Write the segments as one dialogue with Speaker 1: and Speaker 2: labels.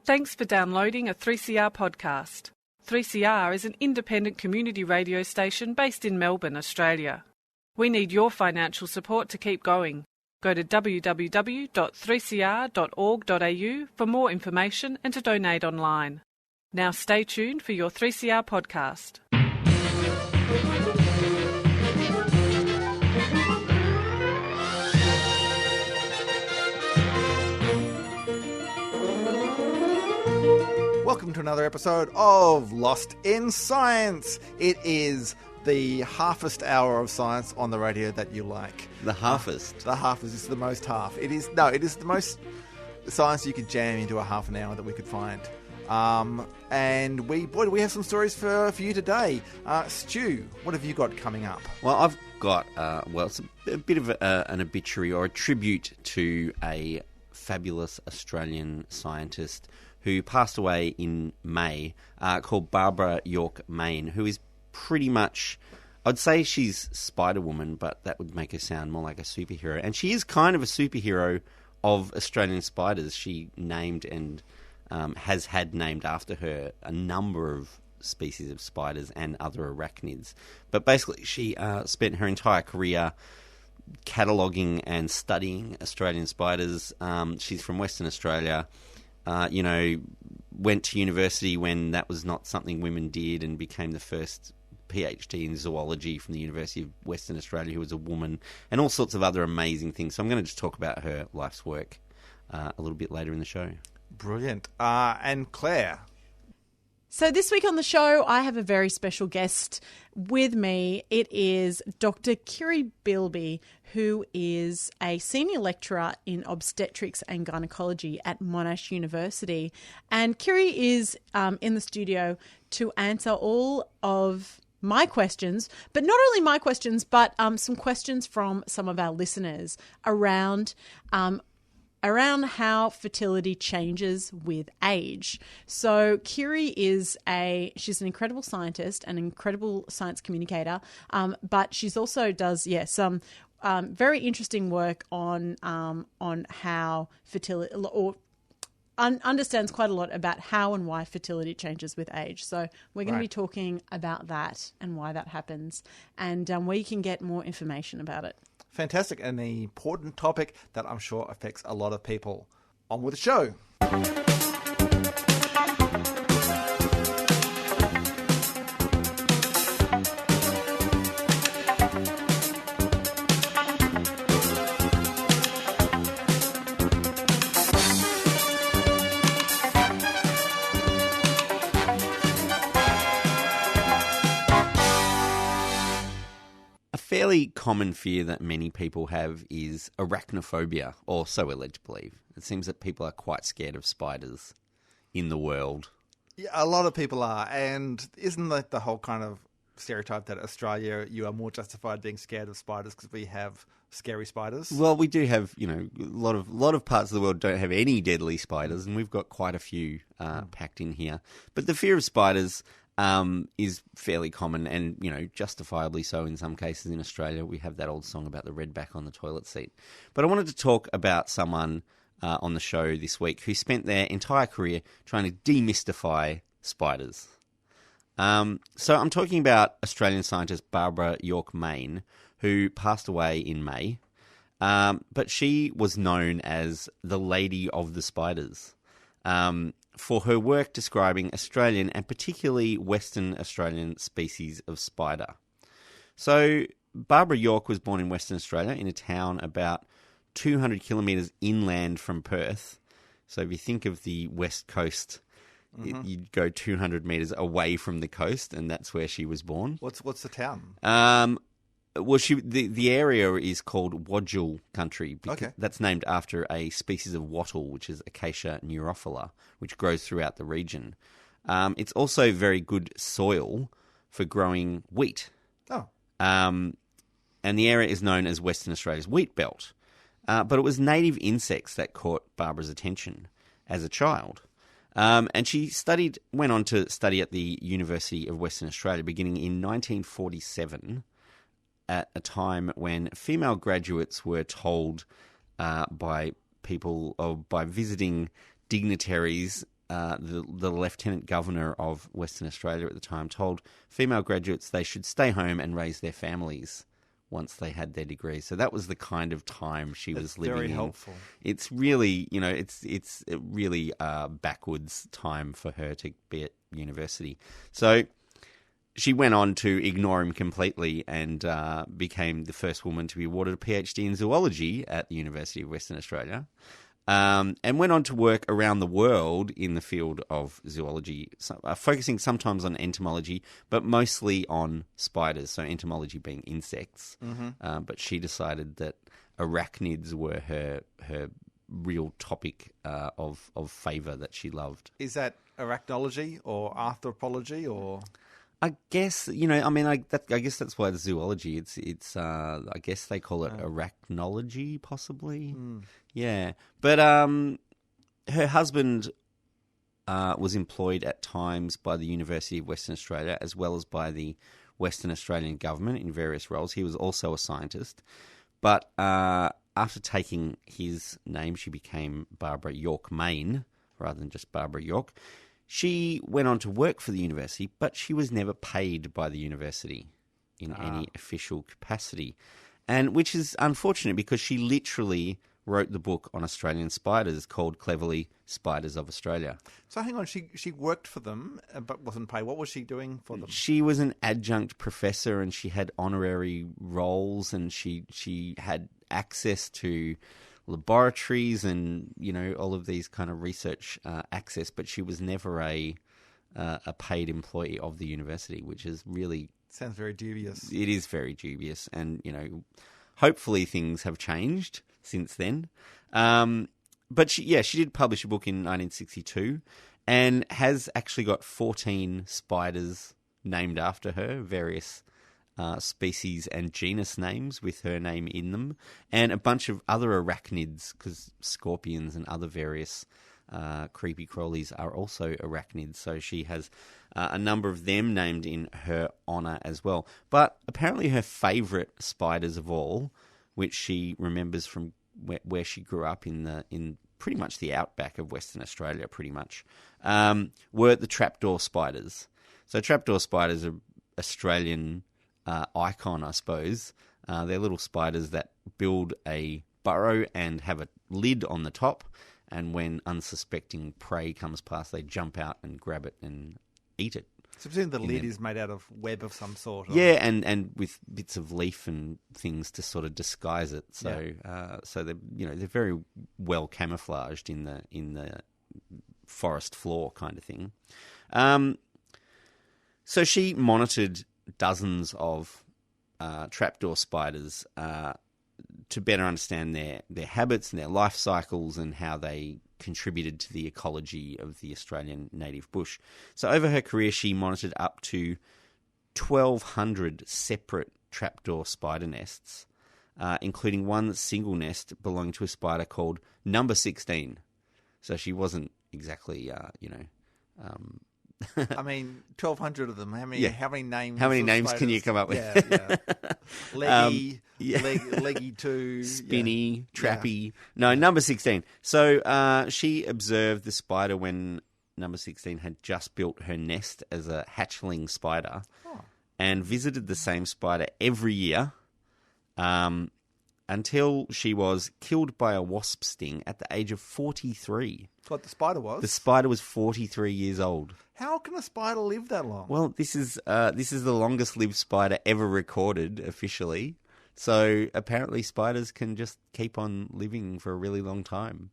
Speaker 1: Thanks for downloading a 3CR podcast. 3CR is an independent community radio station based in Melbourne, Australia. We need your financial support to keep going. Go to www.3cr.org.au for more information and to donate online. Now stay tuned for your 3CR podcast.
Speaker 2: Welcome to another episode of Lost in Science. It is the halfest hour of science on the radio that you like.
Speaker 3: The halfest?
Speaker 2: The halfest is the most half. It is the most science you could jam into a half an hour that we could find. And we have some stories for you today. Stu, what have you got coming up?
Speaker 3: Well, I've got, it's a bit of an obituary or a tribute to a fabulous Australian scientist who passed away in May, called Barbara York Main, who is pretty much, I'd say she's Spider-Woman, but that would make her sound more like a superhero. And she is kind of a superhero of Australian spiders. She named and has had named after her a number of species of spiders and other arachnids. But basically, she spent her entire career cataloguing and studying Australian spiders. She's from Western Australia. Went to university when that was not something women did and became the first PhD in zoology from the University of Western Australia, who was a woman, and all sorts of other amazing things. So I'm going to just talk about her life's work a little bit later in the show.
Speaker 2: Brilliant. And Claire?
Speaker 4: So this week on the show, I have a very special guest with me. It is Dr Kiri Beilby, who is a senior lecturer in obstetrics and gynecology at Monash University. And Kiri is in the studio to answer all of my questions, but not only my questions, but some questions from some of our listeners around how fertility changes with age. So Kiri she's an incredible scientist, an incredible science communicator, but she's also does some very interesting work on how fertility understands quite a lot about how and why fertility changes with age. So we're going to be talking about that and why that happens, and where you can get more information about it.
Speaker 2: Fantastic, and an important topic that I'm sure affects a lot of people. On with the show.
Speaker 3: Fairly common fear that many people have is arachnophobia, or so we're led to believe. It seems that people are quite scared of spiders in the world.
Speaker 2: Yeah, a lot of people are, and isn't that the whole kind of stereotype that Australia, you are more justified being scared of spiders because we have scary spiders?
Speaker 3: Well, we do have, a lot of parts of the world don't have any deadly spiders, and we've got quite a few packed in here. But the fear of spiders is fairly common and, justifiably so in some cases in Australia. We have that old song about the redback on the toilet seat. But I wanted to talk about someone on the show this week who spent their entire career trying to demystify spiders. So I'm talking about Australian scientist Barbara York Main, who passed away in May. But she was known as the Lady of the Spiders. For her work describing Australian and particularly Western Australian species of spider. So Barbara York was born in Western Australia in a town about 200 kilometres inland from Perth. So if you think of the west coast, you'd go 200 metres away from the coast, and that's where she was born.
Speaker 2: What's the town?
Speaker 3: Well, the area is called Wodjil country.
Speaker 2: Okay.
Speaker 3: That's named after a species of wattle, which is Acacia neurophylla, which grows throughout the region. It's also very good soil for growing wheat.
Speaker 2: Oh.
Speaker 3: And the area is known as Western Australia's wheat belt. But it was native insects that caught Barbara's attention as a child. And she went on to study at the University of Western Australia beginning in 1947, at a time when female graduates were told by people or by visiting dignitaries the Lieutenant Governor of Western Australia at the time told female graduates they should stay home and raise their families once they had their degrees. So that was the kind of time she was living in.
Speaker 2: Very helpful.
Speaker 3: It's really, it's a really backwards time for her to be at university. So she went on to ignore him completely and became the first woman to be awarded a PhD in zoology at the University of Western Australia. And went on to work around the world in the field of zoology, focusing sometimes on entomology, but mostly on spiders, so entomology being insects. Mm-hmm. But she decided that arachnids were her real topic of favour that she loved.
Speaker 2: Is that arachnology or anthropology or...?
Speaker 3: I guess, I guess that's why the zoology. It's I guess they call it arachnology, possibly. Mm. Yeah, but her husband was employed at times by the University of Western Australia as well as by the Western Australian government in various roles. He was also a scientist, but after taking his name, she became Barbara York Main rather than just Barbara York. She went on to work for the university, but she was never paid by the university in any official capacity, and which is unfortunate because she literally wrote the book on Australian spiders called cleverly Spiders of Australia.
Speaker 2: So hang on, she worked for them but wasn't paid. What was she doing for them?
Speaker 3: She was an adjunct professor and she had honorary roles and she had access to laboratories and all of these kind of research access, but she was never a paid employee of the university, which is really
Speaker 2: sounds very dubious.
Speaker 3: It is very dubious, and hopefully things have changed since then. But she did publish a book in 1962, and has actually got 14 spiders named after her, various species and genus names with her name in them, and a bunch of other arachnids, because scorpions and other various creepy crawlies are also arachnids. So she has a number of them named in her honour as well. But apparently her favourite spiders of all, which she remembers from where she grew up in pretty much the outback of Western Australia, pretty much, were the trapdoor spiders. So trapdoor spiders are Australian icon, I suppose. They're little spiders that build a burrow and have a lid on the top, and when unsuspecting prey comes past, they jump out and grab it and eat it.
Speaker 2: So presumably the lid is made out of web of some sort. Or...
Speaker 3: Yeah, and with bits of leaf and things to sort of disguise it. So so they're very well camouflaged in the forest floor kind of thing. So she monitored dozens of trapdoor spiders to better understand their habits and their life cycles and how they contributed to the ecology of the Australian native bush. So over her career, she monitored up to 1,200 separate trapdoor spider nests, including one single nest belonging to a spider called Number 16. So she wasn't exactly,
Speaker 2: I mean, 1,200 of them. How many names?
Speaker 3: How many names can you come up with?
Speaker 2: Yeah. Leggy, Leggy 2.
Speaker 3: Spinny, Trappy. No, Number 16. So she observed the spider when Number 16 had just built her nest as a hatchling spider and visited the same spider every year until she was killed by a wasp sting at the age of 43.
Speaker 2: What the spider was?
Speaker 3: The spider was 43 years old.
Speaker 2: How can a spider live that long?
Speaker 3: Well, this is the longest lived spider ever recorded officially. So apparently spiders can just keep on living for a really long time.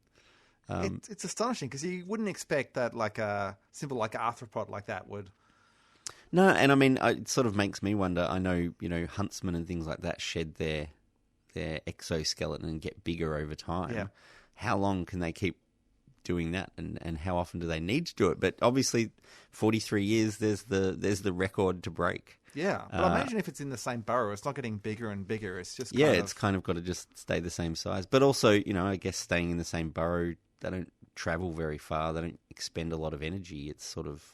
Speaker 2: It's astonishing because you wouldn't expect that like a simple arthropod like that would.
Speaker 3: No, and I mean it sort of makes me wonder. I know huntsmen and things like that shed their exoskeleton and get bigger over time.
Speaker 2: Yeah.
Speaker 3: How long can they keep doing that, and how often do they need to do it? But obviously 43 years there's the record to break.
Speaker 2: Yeah, but I imagine if it's in the same burrow, it's not getting bigger and bigger. It's just
Speaker 3: it's kind of got to just stay the same size. But also, I guess staying in the same burrow, they don't travel very far. They don't expend a lot of energy. It's sort of,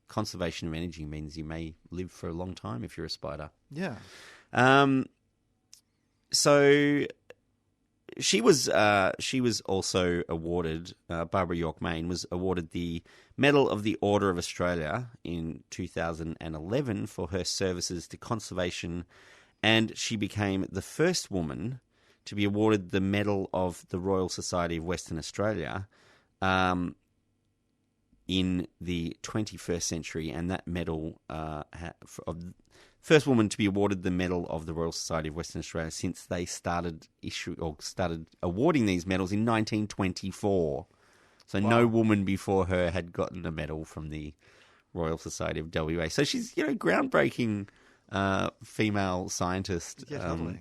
Speaker 3: conservation of energy means you may live for a long time if you're a spider.
Speaker 2: Yeah.
Speaker 3: So she was also awarded, Barbara York Main was awarded the Medal of the Order of Australia in 2011 for her services to conservation, and she became the first woman to be awarded the Medal of the Royal Society of Western Australia in the 21st century, and that medal first woman to be awarded the Medal of the Royal Society of Western Australia since they started awarding these medals in 1924. So no woman before her had gotten a medal from the Royal Society of WA. So she's, groundbreaking female scientist.
Speaker 2: Yeah, totally.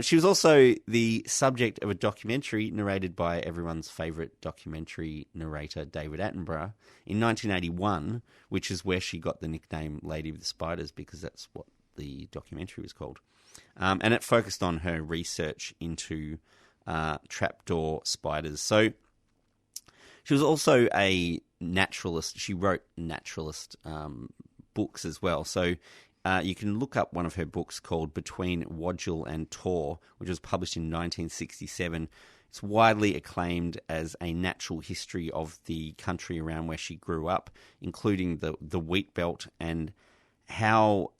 Speaker 3: She was also the subject of a documentary narrated by everyone's favourite documentary narrator, David Attenborough, in 1981, which is where she got the nickname Lady of the Spiders, because that's what the documentary was called. And it focused on her research into trapdoor spiders. So she was also a naturalist. She wrote naturalist books as well. So you can look up one of her books called Between Wodgil and Tor, which was published in 1967. It's widely acclaimed as a natural history of the country around where she grew up, including the wheat belt and how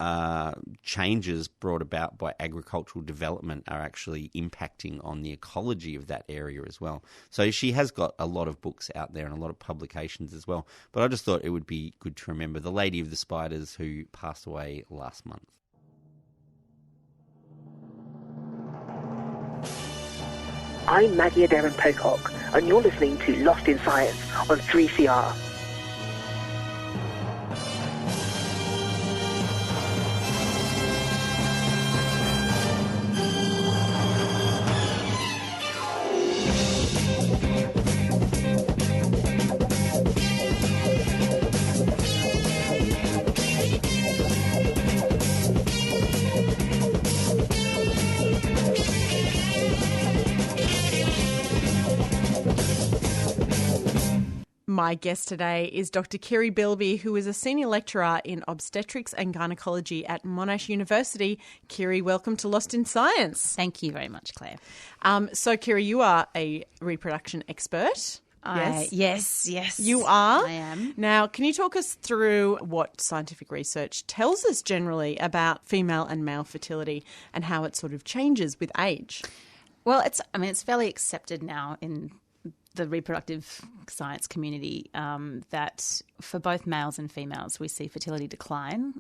Speaker 3: changes brought about by agricultural development are actually impacting on the ecology of that area as well. So she has got a lot of books out there and a lot of publications as well. But I just thought it would be good to remember the Lady of the Spiders who passed away last month.
Speaker 5: I'm Maggie Adair Pocock, and you're listening to Lost in Science on 3CR.
Speaker 4: My guest today is Dr Kiri Beilby, who is a senior lecturer in obstetrics and gynecology at Monash University. Kiri, welcome to Lost in Science.
Speaker 6: Thank you very much, Claire.
Speaker 4: So, Kiri, you are a reproduction expert.
Speaker 6: Yes.
Speaker 4: You are?
Speaker 6: I am.
Speaker 4: Now, can you talk us through what scientific research tells us generally about female and male fertility and how it sort of changes with age?
Speaker 6: Well, it's fairly accepted now in the reproductive science community that for both males and females we see fertility decline.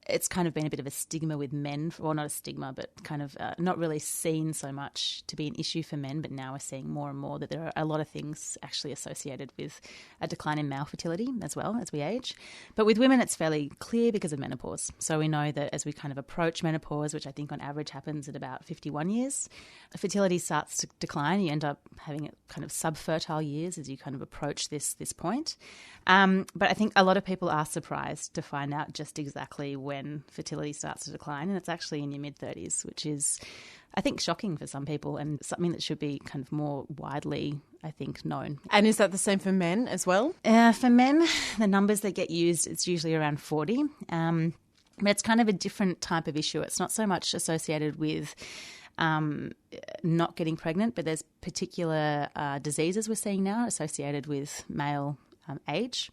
Speaker 6: It's kind of been a bit of a stigma with men, well, not a stigma, but kind of not really seen so much to be an issue for men, but now we're seeing more and more that there are a lot of things actually associated with a decline in male fertility as well as we age. But with women, it's fairly clear because of menopause. So we know that as we kind of approach menopause, which I think on average happens at about 51 years, fertility starts to decline. You end up having kind of subfertile years as you kind of approach this point. But I think a lot of people are surprised to find out just exactly when fertility starts to decline, and it's actually in your mid-30s, which is, I think, shocking for some people and something that should be kind of more widely, I think, known.
Speaker 4: And is that the same for men as well?
Speaker 6: For men, the numbers that get used, it's usually around 40. But it's kind of a different type of issue. It's not so much associated with not getting pregnant, but there's particular diseases we're seeing now associated with male age.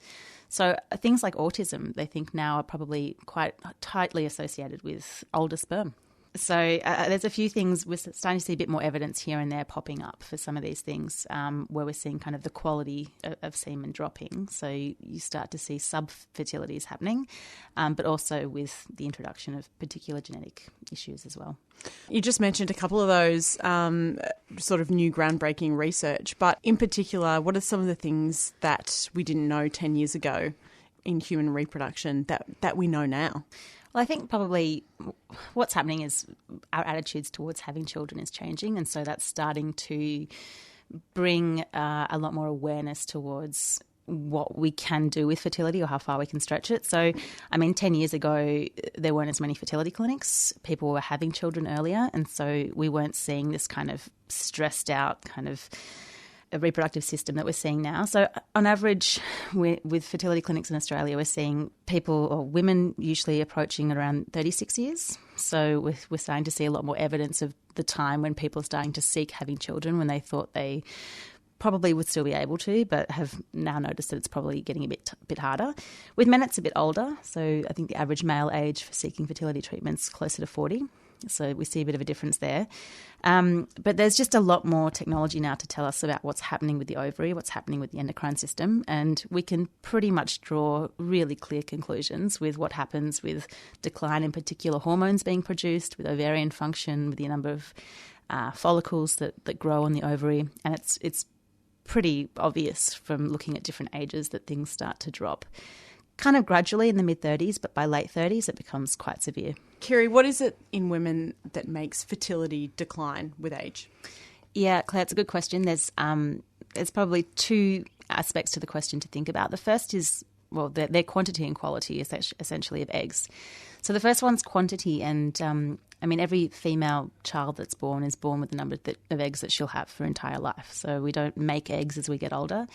Speaker 6: So things like autism, they think now are probably quite tightly associated with older sperm. So there's a few things, we're starting to see a bit more evidence here and there popping up for some of these things where we're seeing kind of the quality of semen dropping. So you start to see subfertilities happening, but also with the introduction of particular genetic issues as well.
Speaker 4: You just mentioned a couple of those sort of new groundbreaking research, but in particular, what are some of the things that we didn't know 10 years ago in human reproduction that we know now?
Speaker 6: Well, I think probably what's happening is our attitudes towards having children is changing, and so that's starting to bring a lot more awareness towards what we can do with fertility or how far we can stretch it. So, 10 years ago, there weren't as many fertility clinics. People were having children earlier, and so we weren't seeing this kind of stressed out kind of reproductive system that we're seeing now. So on average, with fertility clinics in Australia, we're seeing people or women usually approaching around 36 years. So we're starting to see a lot more evidence of the time when people are starting to seek having children when they thought they probably would still be able to, but have now noticed that it's probably getting a bit harder. With men, it's a bit older. So I think the average male age for seeking fertility treatment's closer to 40. So we see a bit of a difference there. But there's just a lot more technology now to tell us about what's happening with the ovary, what's happening with the endocrine system, and we can pretty much draw really clear conclusions with what happens with decline in particular hormones being produced, with ovarian function, with the number of follicles that grow on the ovary. And it's pretty obvious from looking at different ages that things start to drop kind of gradually in the mid-30s, but by late 30s it becomes quite severe.
Speaker 4: Kiri, what is it in women that makes fertility decline with age?
Speaker 6: Yeah, Claire, it's a good question. There's probably two aspects to the question to think about. The first is, well, their quantity and quality essentially of eggs. So the first one's quantity, and every female child that's born is born with the number of eggs that she'll have for her entire life. So we don't make eggs as we get older.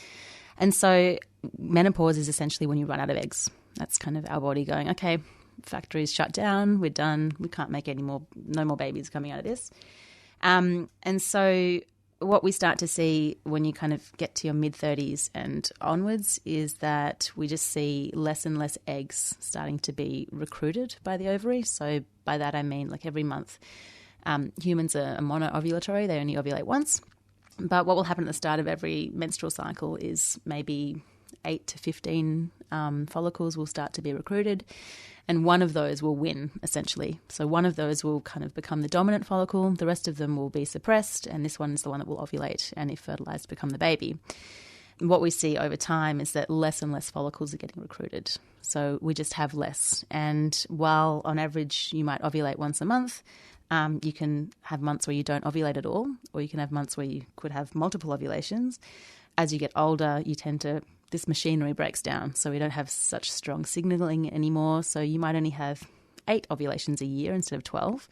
Speaker 6: And so menopause is essentially when you run out of eggs. That's kind of our body going, okay, factory's shut down, we're done, we can't make any more, no more babies coming out of this. And so what we start to see when you kind of get to your mid-30s and onwards is that we just see less and less eggs starting to be recruited by the ovary. So by that I mean like every month. Humans are mono-ovulatory, they only ovulate once. But what will happen at the start of every menstrual cycle is maybe 8 to 15 follicles will start to be recruited, and one of those will win, essentially. So one of those will kind of become the dominant follicle, the rest of them will be suppressed, and this one is the one that will ovulate and, if fertilised, become the baby. And what we see over time is that less and less follicles are getting recruited. So we just have less. And while on average you might ovulate once a month, you can have months where you don't ovulate at all, or you can have months where you could have multiple ovulations. As you get older, this machinery breaks down, so we don't have such strong signalling anymore. So you might only have 8 ovulations a year instead of 12,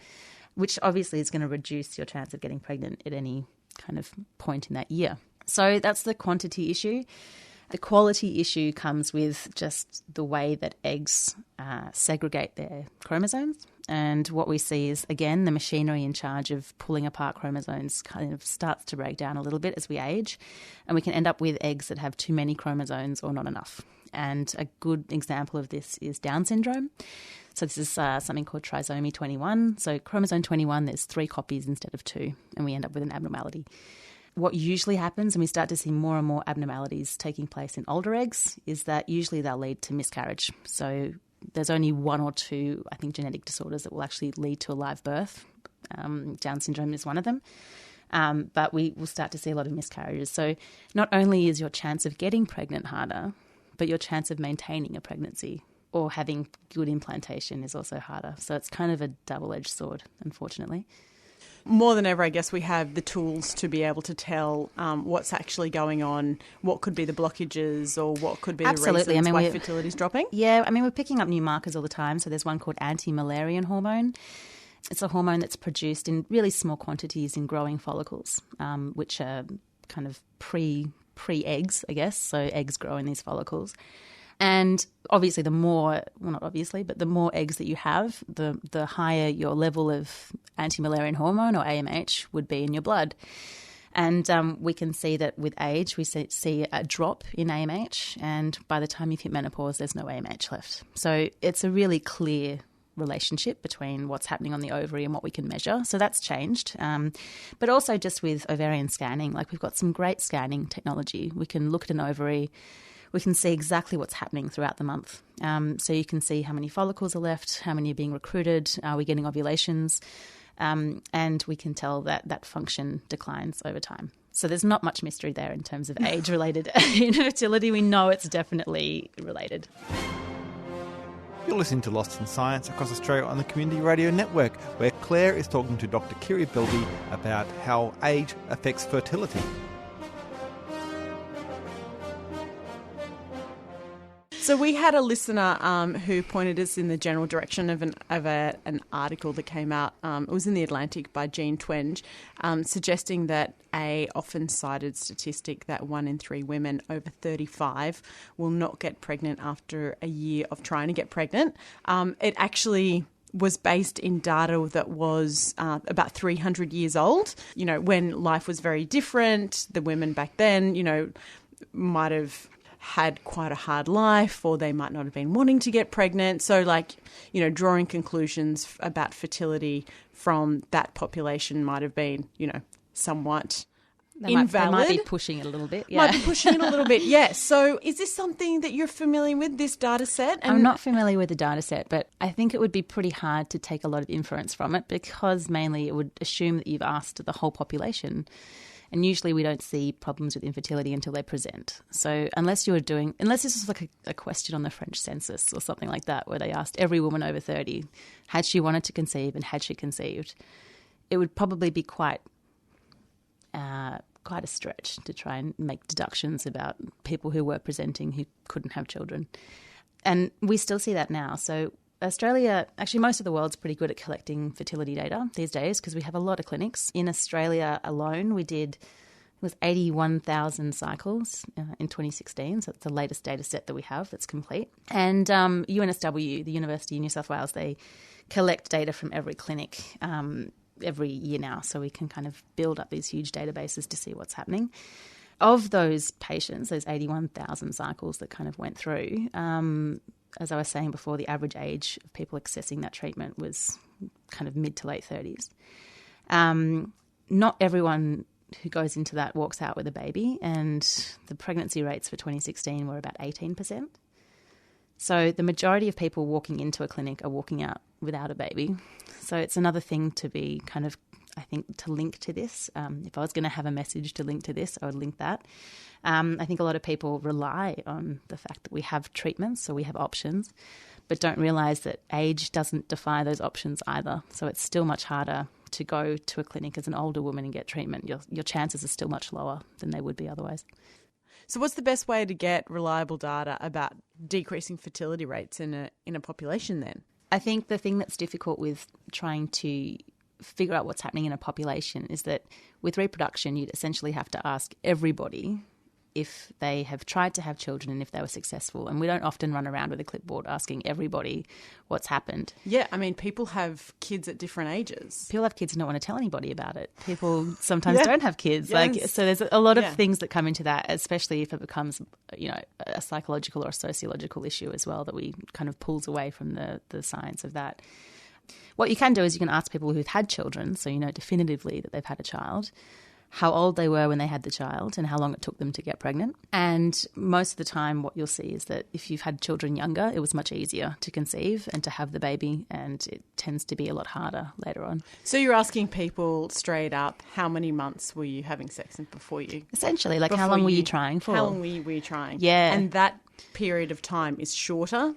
Speaker 6: which obviously is going to reduce your chance of getting pregnant at any kind of point in that year. So that's the quantity issue. The quality issue comes with just the way that eggs segregate their chromosomes. And what we see is, again, the machinery in charge of pulling apart chromosomes kind of starts to break down a little bit as we age. And we can end up with eggs that have too many chromosomes or not enough. And a good example of this is Down syndrome. So this is something called trisomy 21. So chromosome 21, there's 3 copies instead of 2, and we end up with an abnormality. What usually happens, and we start to see more and more abnormalities taking place in older eggs, is that usually they'll lead to miscarriage. So there's only 1 or 2, I think, genetic disorders that will actually lead to a live birth. Down syndrome is one of them. But we will start to see a lot of miscarriages. So not only is your chance of getting pregnant harder, but your chance of maintaining a pregnancy or having good implantation is also harder. So it's kind of a double-edged sword, unfortunately.
Speaker 4: More than ever, I guess we have the tools to be able to tell what's actually going on, what could be the blockages or what could be the reasons why fertility is dropping.
Speaker 6: Yeah, we're picking up new markers all the time. So there's one called anti-Müllerian hormone. It's a hormone that's produced in really small quantities in growing follicles, which are kind of pre-eggs, I guess. So eggs grow in these follicles. And obviously the more eggs that you have, the higher your level of anti-Müllerian hormone or AMH would be in your blood. And we can see that with age, we see a drop in AMH, and by the time you've hit menopause, there's no AMH left. So it's a really clear relationship between what's happening on the ovary and what we can measure. So that's changed. But also just with ovarian scanning, like we've got some great scanning technology. We can look at an ovary. We can see exactly what's happening throughout the month. So you can see how many follicles are left, how many are being recruited, are we getting ovulations, and we can tell that function declines over time. So there's not much mystery there in terms of age-related infertility. We know it's definitely related.
Speaker 2: You're listening to Lost in Science across Australia on the Community Radio Network, where Claire is talking to Dr Kiri Beilby about how age affects fertility.
Speaker 4: So we had a listener who pointed us in the general direction of an article that came out. It was in The Atlantic by Jean Twenge, suggesting that a often cited statistic that 1 in 3 women over 35 will not get pregnant after a year of trying to get pregnant. It actually was based in data that was about 300 years old, when life was very different. The women back then, might have had quite a hard life, or they might not have been wanting to get pregnant. So drawing conclusions about fertility from that population might have been, somewhat invalid.
Speaker 6: They might be pushing it a little bit. Yeah.
Speaker 4: Might be pushing it a little bit, yes. So is this something that you're familiar with, this data set?
Speaker 6: I'm not familiar with the data set, but I think it would be pretty hard to take a lot of inference from it, because mainly it would assume that you've asked the whole population. And usually we don't see problems with infertility until they present. So unless this was like a question on the French census or something like that, where they asked every woman over 30, had she wanted to conceive and had she conceived, it would probably be quite a stretch to try and make deductions about people who were presenting who couldn't have children. And we still see that now. So Australia, actually most of the world's pretty good at collecting fertility data these days, because we have a lot of clinics. In Australia alone, it was 81,000 cycles in 2016, so it's the latest data set that we have that's complete. And UNSW, the University of New South Wales, they collect data from every clinic every year now, so we can kind of build up these huge databases to see what's happening. Of those patients, those 81,000 cycles that kind of went through, as I was saying before, the average age of people accessing that treatment was kind of mid to late 30s. Not everyone who goes into that walks out with a baby, and the pregnancy rates for 2016 were about 18%. So the majority of people walking into a clinic are walking out without a baby. So it's another thing to be kind of, I think, to link to this. If I was going to have a message to link to this, I would link that. I think a lot of people rely on the fact that we have treatments, so we have options, but don't realise that age doesn't defy those options either. So it's still much harder to go to a clinic as an older woman and get treatment. Your chances are still much lower than they would be otherwise.
Speaker 4: So what's the best way to get reliable data about decreasing fertility rates in a population then?
Speaker 6: I think the thing that's difficult with trying to figure out what's happening in a population is that with reproduction, you'd essentially have to ask everybody if they have tried to have children and if they were successful. And we don't often run around with a clipboard asking everybody what's happened.
Speaker 4: Yeah, I mean, people have kids at different ages.
Speaker 6: People have kids and don't want to tell anybody about it. People sometimes don't have kids.
Speaker 4: Yes.
Speaker 6: So there's a lot of things that come into that, especially if it becomes, a psychological or a sociological issue as well, that we kind of pulls away from the science of that. What you can do is you can ask people who've had children, so you know definitively that they've had a child, how old they were when they had the child and how long it took them to get pregnant. And most of the time what you'll see is that if you've had children younger, it was much easier to conceive and to have the baby, and it tends to be a lot harder later on.
Speaker 4: So you're asking people straight up, how many months were you having sex before you?
Speaker 6: Essentially, how long were you trying for?
Speaker 4: How long were you trying?
Speaker 6: Yeah.
Speaker 4: And that period of time is shorter?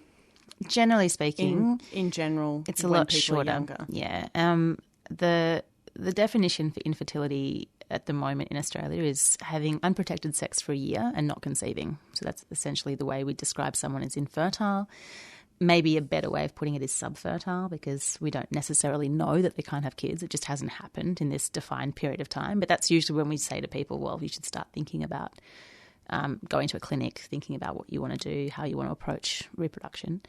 Speaker 6: Generally speaking.
Speaker 4: In general,
Speaker 6: it's a lot shorter.
Speaker 4: Younger.
Speaker 6: Yeah. The definition for infertility at the moment in Australia is having unprotected sex for a year and not conceiving. So that's essentially the way we describe someone as infertile. Maybe a better way of putting it is subfertile, because we don't necessarily know that they can't have kids. It just hasn't happened in this defined period of time. But that's usually when we say to people, well, you should start thinking about going to a clinic, thinking about what you want to do, how you want to approach reproduction.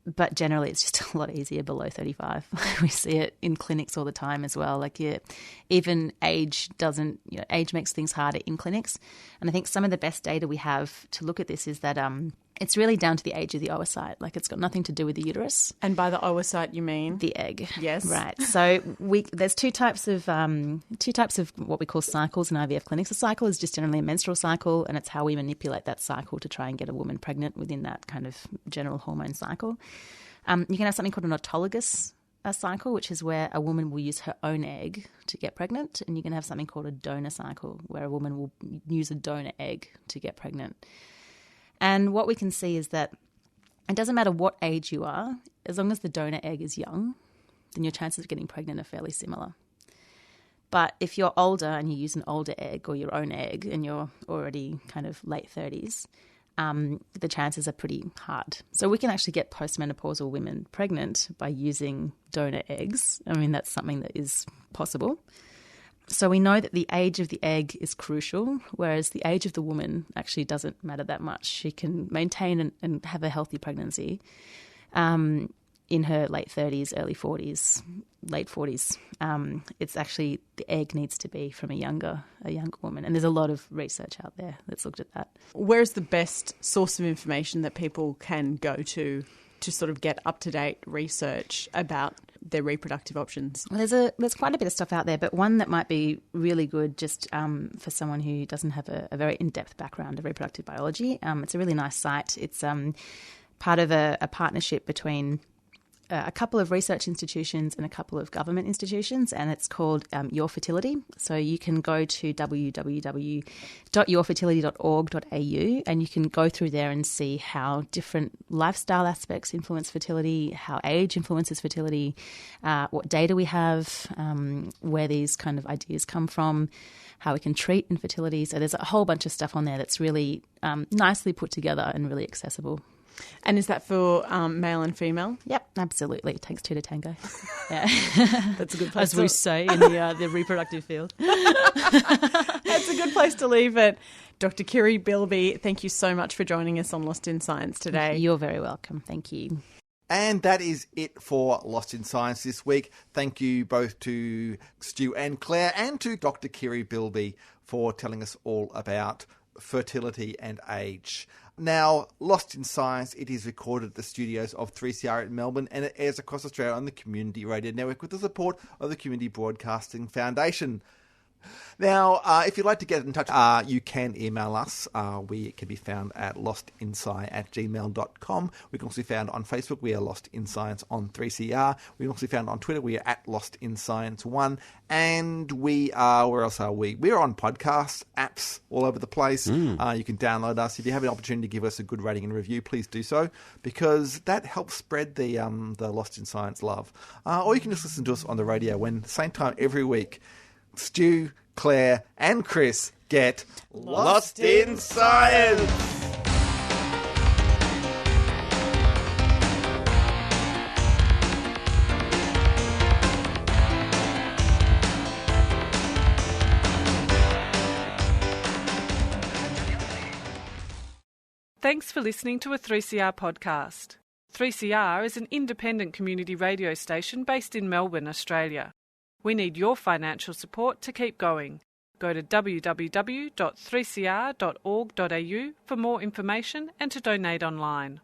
Speaker 6: But generally, it's just a lot easier below 35. We see it in clinics all the time as well. Even age age makes things harder in clinics. And I think some of the best data we have to look at this is that it's really down to the age of the oocyte. It's got nothing to do with the uterus.
Speaker 4: And by the oocyte, you mean?
Speaker 6: The egg.
Speaker 4: Yes.
Speaker 6: Right. So there's two types of what we call cycles in IVF clinics. A cycle is just generally a menstrual cycle, and it's how we manipulate that cycle to try and get a woman pregnant within that kind of general hormone cycle. You can have something called an autologous cycle, which is where a woman will use her own egg to get pregnant, and you can have something called a donor cycle, where a woman will use a donor egg to get pregnant. And what we can see is that it doesn't matter what age you are, as long as the donor egg is young, then your chances of getting pregnant are fairly similar. But if you're older and you use an older egg or your own egg and you're already kind of late 30s, the chances are pretty hard. So we can actually get postmenopausal women pregnant by using donor eggs. I mean, that's something that is possible. So we know that the age of the egg is crucial, whereas the age of the woman actually doesn't matter that much. She can maintain and have a healthy pregnancy in her late 30s, early 40s, late 40s. It's actually the egg needs to be from a younger woman. And there's a lot of research out there that's looked at that.
Speaker 4: Where's the best source of information that people can go to sort of get up-to-date research about their reproductive options?
Speaker 6: Well, there's quite a bit of stuff out there, but one that might be really good just for someone who doesn't have a very in-depth background of reproductive biology. It's a really nice site. It's part of a partnership between a couple of research institutions and a couple of government institutions, and it's called Your Fertility. So you can go to www.yourfertility.org.au and you can go through there and see how different lifestyle aspects influence fertility, how age influences fertility, what data we have, where these kind of ideas come from, how we can treat infertility. So there's a whole bunch of stuff on there that's really nicely put together and really accessible.
Speaker 4: And is that for male and female?
Speaker 6: Yep, absolutely. It takes two to tango. Yeah.
Speaker 4: That's a good place
Speaker 6: As we say in the reproductive field.
Speaker 4: That's a good place to leave it. Dr. Kiri Beilby, thank you so much for joining us on Lost in Science today.
Speaker 6: You're very welcome. Thank you.
Speaker 2: And that is it for Lost in Science this week. Thank you both to Stu and Claire and to Dr. Kiri Beilby for telling us all about fertility and age. Now, Lost in Science, it is recorded at the studios of 3CR in Melbourne and it airs across Australia on the Community Radio Network with the support of the Community Broadcasting Foundation. Now, if you'd like to get in touch, you can email us. We can be found at lostinsci@gmail.com. We can also be found on Facebook. We are Lost in Science on 3CR. We can also be found on Twitter. We are at Lost in Science 1. And we are, where else are we? We're on podcasts, apps all over the place. You can download us. If you have an opportunity to give us a good rating and review, please do so, because that helps spread the Lost in Science love. Or you can just listen to us on the radio when, same time every week, Stu, Claire and Chris get Lost in Science.
Speaker 1: Thanks for listening to a 3CR podcast. 3CR is an independent community radio station based in Melbourne, Australia. We need your financial support to keep going. Go to www.3cr.org.au for more information and to donate online.